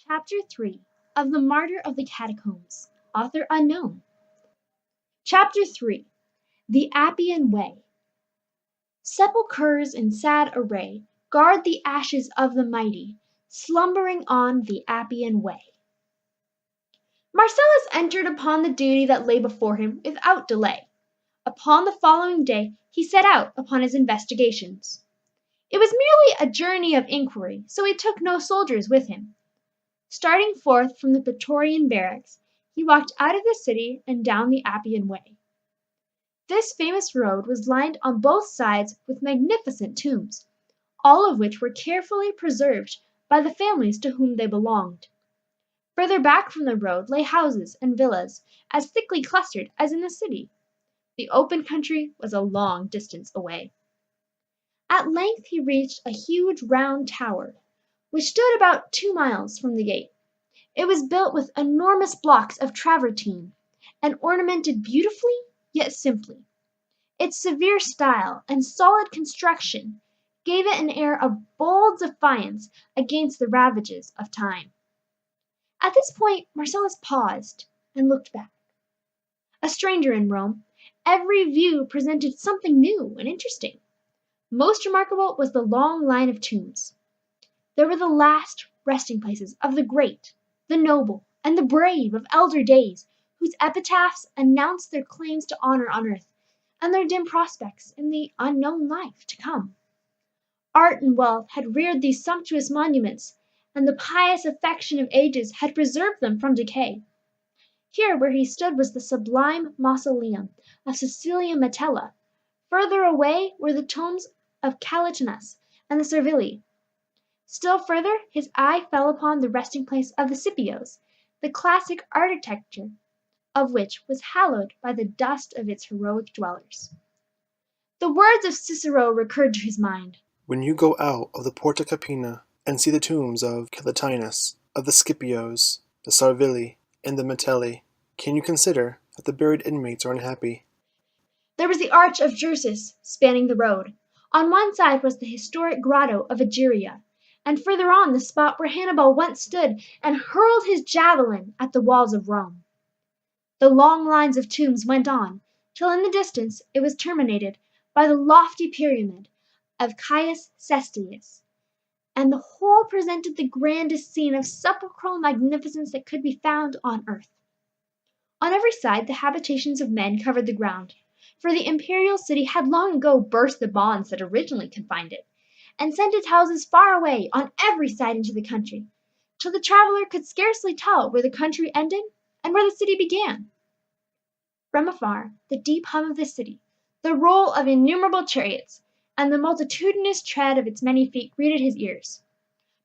Chapter 3 of the Martyr of the Catacombs, author unknown. Chapter 3 The Appian Way. Sepulchres in sad array guard the ashes of the mighty, slumbering on the Appian Way. Marcellus entered upon the duty that lay before him without delay. Upon the following day he set out upon his investigations. It was merely a journey of inquiry, so he took no soldiers with him. Starting forth from the Praetorian barracks, he walked out of the city and down the Appian Way. This famous road was lined on both sides with magnificent tombs, all of which were carefully preserved by the families to whom they belonged. Further back from the road lay houses and villas as thickly clustered as in the city. The open country was a long distance away. At length he reached a huge round tower, which stood about 2 miles from the gate. It was built with enormous blocks of travertine, and ornamented beautifully yet simply. Its severe style and solid construction gave it an air of bold defiance against the ravages of time. At this point Marcellus paused and looked back. A stranger in Rome, every view presented something new and interesting. Most remarkable was the long line of tombs. There were the last resting places of the great, the noble, and the brave of elder days, whose epitaphs announced their claims to honor on earth, and their dim prospects in the unknown life to come. Art and wealth had reared these sumptuous monuments, and the pious affection of ages had preserved them from decay. Here where he stood was the sublime mausoleum of Cecilia Metella. Further away were the tombs of Calatinus and the Saville. Still further his eye fell upon the resting place of the Scipios, the classic architecture of which was hallowed by the dust of its heroic dwellers. The words of Cicero recurred to his mind. When you go out of the Porta Capena and see the tombs of Calatinus, of the Scipios, the Saville, and the Metelli, can you consider that the buried inmates are unhappy? There was the Arch of Drusus spanning the road. On one side was the historic grotto of Egeria, and further on the spot where Hannibal once stood and hurled his javelin at the walls of Rome. The long lines of tombs went on, till in the distance it was terminated by the lofty pyramid of Caius Cestius, and the whole presented the grandest scene of sepulchral magnificence that could be found on earth. On every side the habitations of men covered the ground, for the imperial city had long ago burst the bonds that originally confined it, and sent its houses far away on every side into the country, till the traveler could scarcely tell where the country ended and where the city began. From afar, the deep hum of the city, the roll of innumerable chariots, and the multitudinous tread of its many feet greeted his ears.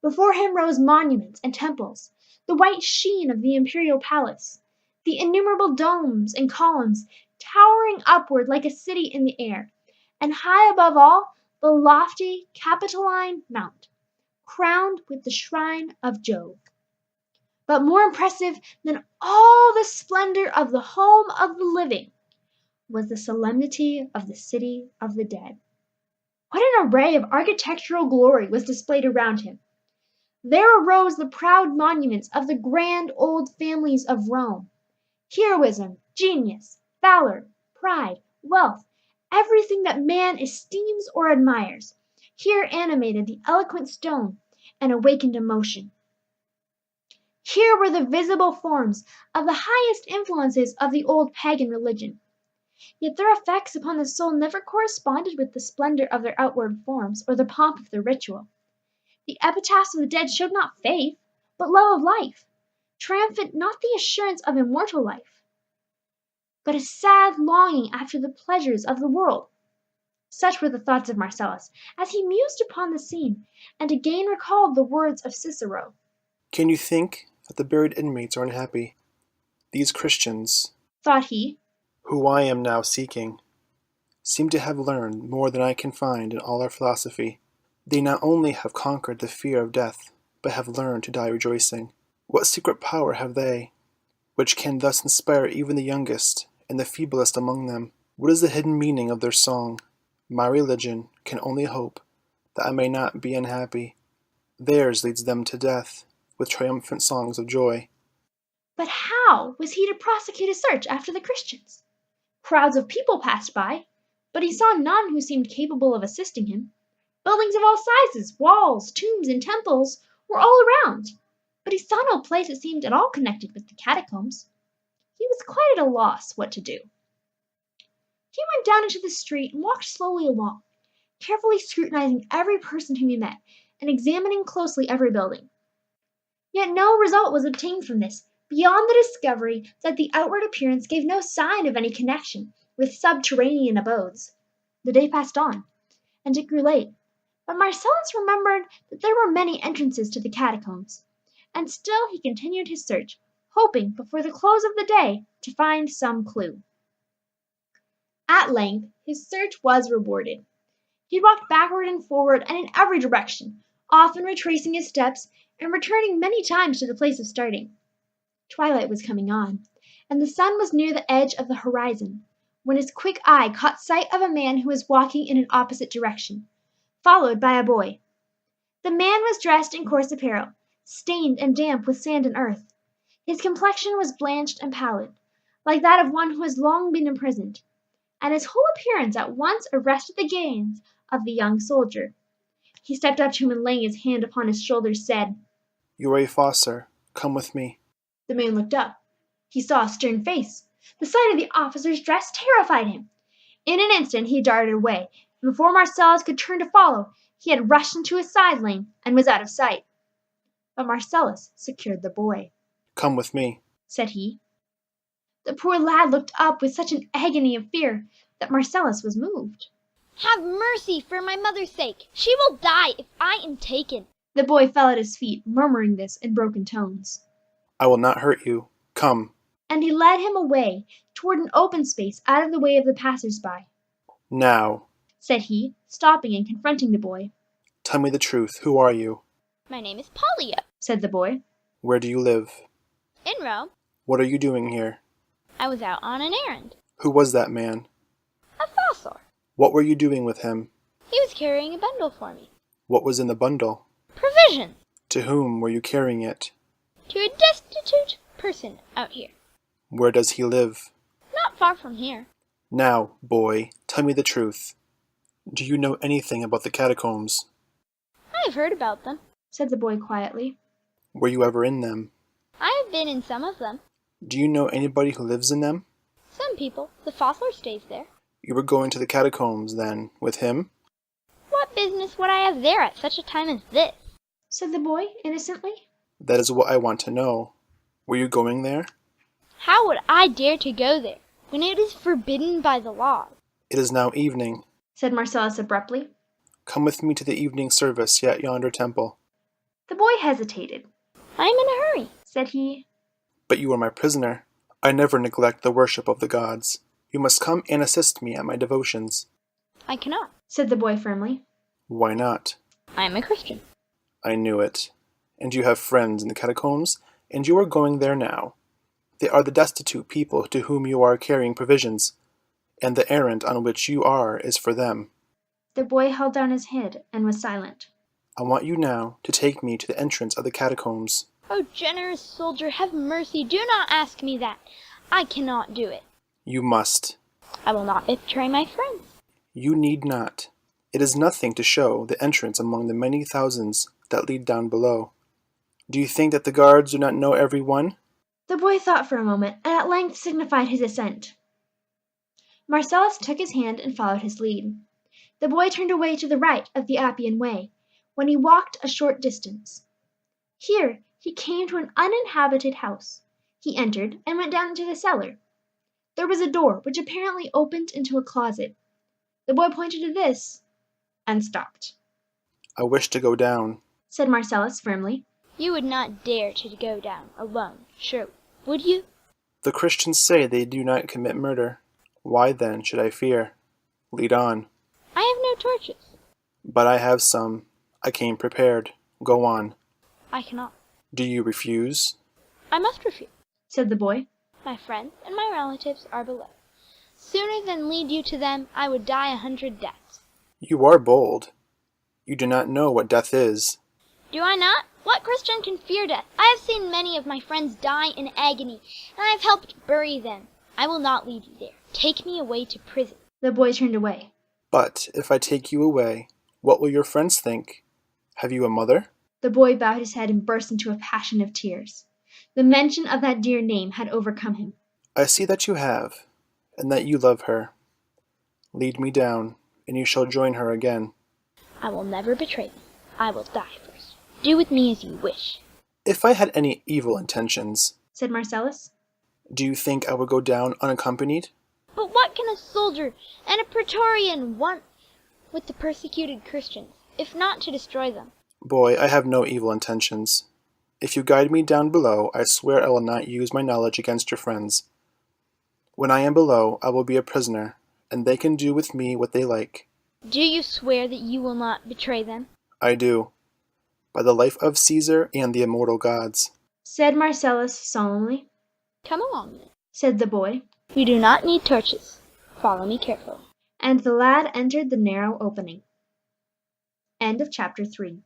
Before him rose monuments and temples, the white sheen of the imperial palace, the innumerable domes and columns towering upward like a city in the air, and high above all the lofty Capitoline Mount, crowned with the shrine of Jove. But more impressive than all the splendor of the home of the living was the solemnity of the city of the dead. What an array of architectural glory was displayed around him! There arose the proud monuments of the grand old families of Rome. Heroism, genius, valor, pride, wealth, everything that man esteems or admires, here animated the eloquent stone and awakened emotion. Here were the visible forms of the highest influences of the old pagan religion. Yet their effects upon the soul never corresponded with the splendor of their outward forms or the pomp of their ritual. The epitaphs of the dead showed not faith, but love of life, triumphant not the assurance of immortal life, but a sad longing after the pleasures of the world. Such were the thoughts of Marcellus, as he mused upon the scene, and again recalled the words of Cicero. Can you think that the buried inmates are unhappy? These Christians, thought he, who I am now seeking, seem to have learned more than I can find in all our philosophy. They not only have conquered the fear of death, but have learned to die rejoicing. What secret power have they, which can thus inspire even the youngest and the feeblest among them? What is the hidden meaning of their song? My religion can only hope that I may not be unhappy. Theirs leads them to death. with triumphant songs of joy. But how was he to prosecute his search after the Christians? Crowds of people passed by, but he saw none who seemed capable of assisting him. Buildings of all sizes, walls, tombs, and temples were all around, but he saw no place that seemed at all connected with the catacombs. He was quite at a loss what to do. He went down into the street and walked slowly along, carefully scrutinizing every person whom he met and examining closely every building. Yet no result was obtained from this, beyond the discovery that the outward appearance gave no sign of any connection with subterranean abodes. The day passed on, and it grew late, but Marcellus remembered that there were many entrances to the catacombs, and still he continued his search, hoping before the close of the day to find some clue. At length his search was rewarded. He walked backward and forward and in every direction, often retracing his steps and returning many times to the place of starting. Twilight was coming on, and the sun was near the edge of the horizon, when his quick eye caught sight of a man who was walking in an opposite direction, followed by a boy. The man was dressed in coarse apparel, stained and damp with sand and earth. His complexion was blanched and pallid, like that of one who has long been imprisoned, and his whole appearance at once arrested the gaze of the young soldier. He stepped up to him and laying his hand upon his shoulder said, "You are a foster. Come with me." The man looked up. He saw a stern face. The sight of the officer's dress terrified him. In an instant he darted away, and before Marcellus could turn to follow, he had rushed into a side lane and was out of sight. But Marcellus secured the boy. "Come with me," said he. The poor lad looked up with such an agony of fear that Marcellus was moved. "Have mercy for my mother's sake. She will die if I am taken." The boy fell at his feet, murmuring this in broken tones. "I will not hurt you. Come." And he led him away toward an open space out of the way of the passers-by. "Now," said he, stopping and confronting the boy. "tell me the truth. Who are you?" "My name is Pollio," said the boy. "Where do you live?" "In Rome. "What are you doing here?" I was out on an errand." "Who was that man?" "A fossil. "What were you doing with him?" He was carrying a bundle for me." "What was in the bundle?" "Provisions. "To whom were you carrying it?" To a destitute person out here." "Where does he live?" "Not far from here." "Now, boy, tell me the truth. Do you know anything about the catacombs?" "I have heard about them." said the boy quietly. "Were you ever in them?" "I have been in some of them." "Do you know anybody who lives in them?" "Some people. The fossil stays there." "You were going to the catacombs, then, with him?" "What business would I have there at such a time as this?" said the boy innocently. "That is what I want to know. Were you going there?" "How would I dare to go there, when it is forbidden by the law?" "It is now evening. said Marcellus abruptly. Come with me to the evening service at yonder temple." The boy hesitated. "I am in a hurry," said he. "But you are my prisoner. I never neglect the worship of the gods. You must come and assist me at my devotions." "I cannot," said the boy firmly. "Why not?" "I am a Christian." "I knew it. And you have friends in the catacombs, and you are going there now. They are the destitute people to whom you are carrying provisions, and the errand on which you are is for them." The boy held down his head and was silent. "I want you now to take me to the entrance of the catacombs." "Oh, generous soldier, have mercy. Do not ask me that. I cannot do it." "You must." "I will not betray my friends." "You need not. It is nothing to show the entrance among the many thousands that lead down below. Do you think that the guards do not know every one?" The boy thought for a moment, and at length signified his assent. Marcellus took his hand and followed his lead. The boy turned away to the right of the Appian Way, when he walked a short distance. Here he came to an uninhabited house. He entered and went down into the cellar. There was a door which apparently opened into a closet. The boy pointed to this and stopped. "I wish to go down," said Marcellus firmly. "You would not dare to go down alone, surely, would you?" "The Christians say they do not commit murder. Why then should I fear? Lead on." "I have no torches." "But I have some. I came prepared. Go on." "I cannot." "Do you refuse?" "I must refuse. Said the boy. My friends and my relatives are below. Sooner than lead you to them, I would die 100 deaths." "You are bold. You do not know what death is." "Do I not? What Christian can fear death? I have seen many of my friends die in agony, and I have helped bury them. I will not leave you there. Take me away to prison. The boy turned away. But if I take you away, what will your friends think? Have you a mother? The boy bowed his head and burst into a passion of tears. The mention of that dear name had overcome him. I see that you have, and that you love her. Lead me down, and you shall join her again. I will never betray them. I will die first. Do with me as you wish. If I had any evil intentions, Said Marcellus. do you think I would go down unaccompanied? But what can a soldier and a praetorian want with the persecuted Christians, if not to destroy them? Boy, I have no evil intentions. If you guide me down below, I swear I will not use my knowledge against your friends. When I am below, I will be a prisoner, and they can do with me what they like. Do you swear that you will not betray them? I do. By the life of Caesar and the immortal gods. Said Marcellus solemnly. Come along, then. Said the boy. You do not need torches. Follow me carefully. And the lad entered the narrow opening. End of chapter 3.